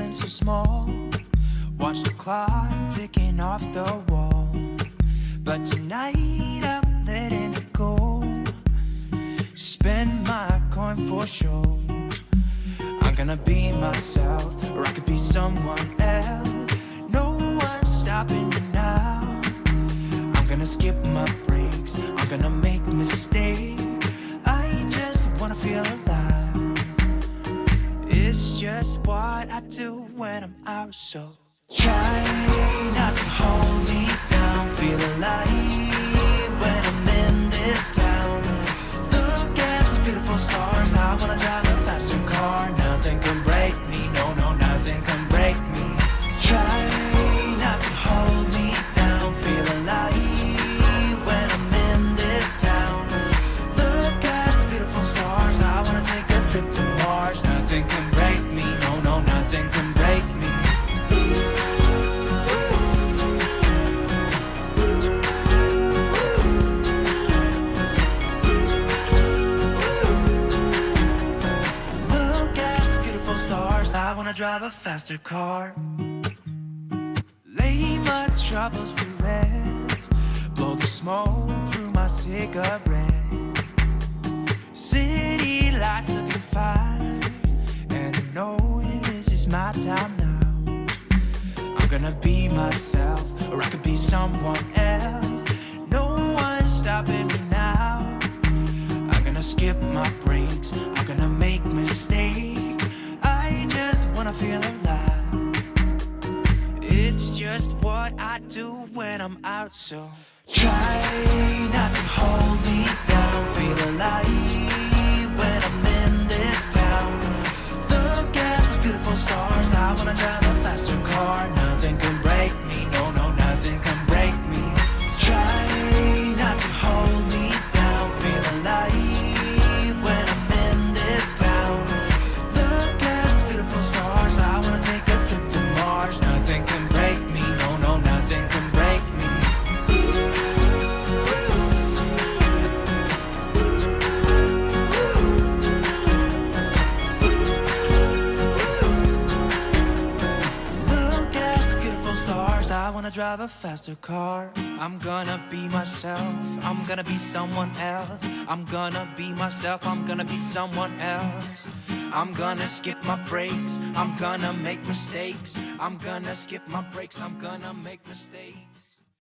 feeling so small. Watch the clock ticking off the wall. But tonight I'm letting it go. Spend my coin for sure. I'm gonna be myself, or I could be someone else. No one's stopping me now. I'm gonna skip my breaks, I'm gonna make mistakes. I just wanna feel alive. It's just what I do when I'm out, so try not to hold me down. Feel alive when I'm in this town. Look at those beautiful stars. I wanna drive a faster car. Nothing can break me, no, no, nothing can break me. Try not to hold me down. Feel alive when I'm in this town. Look at those beautiful stars. I wanna take a trip to Mars. Nothing can break me, no, no, nothing can break me. I wanna drive a faster car. Lay my troubles to rest. Blow the smoke through my cigarette. City lights looking fine, and I know this is my time now. I'm gonna be myself, or I could be someone else. No one's stopping me now. I'm gonna skip my breaks, I'm gonna make mistakes. I just wanna feel alive. It's just what I do when I'm out, so try not to hold me down. Feel alive when I'm in this town. Look at those beautiful stars. I wanna drive a faster car. Nothing can break me, no, no, nothing can break me. Try not to hold me down. Feel alive when I'm in this town. I wanna take a trip to Mars. Nothing can break me, no, no, nothing can break me. Look at the beautiful stars. I wanna drive a faster car. I'm gonna be myself, I'm gonna be someone else. I'm gonna be myself, I'm gonna be someone else. I'm gonna skip my breaks, I'm gonna make mistakes. I'm gonna skip my breaks, I'm gonna make mistakes.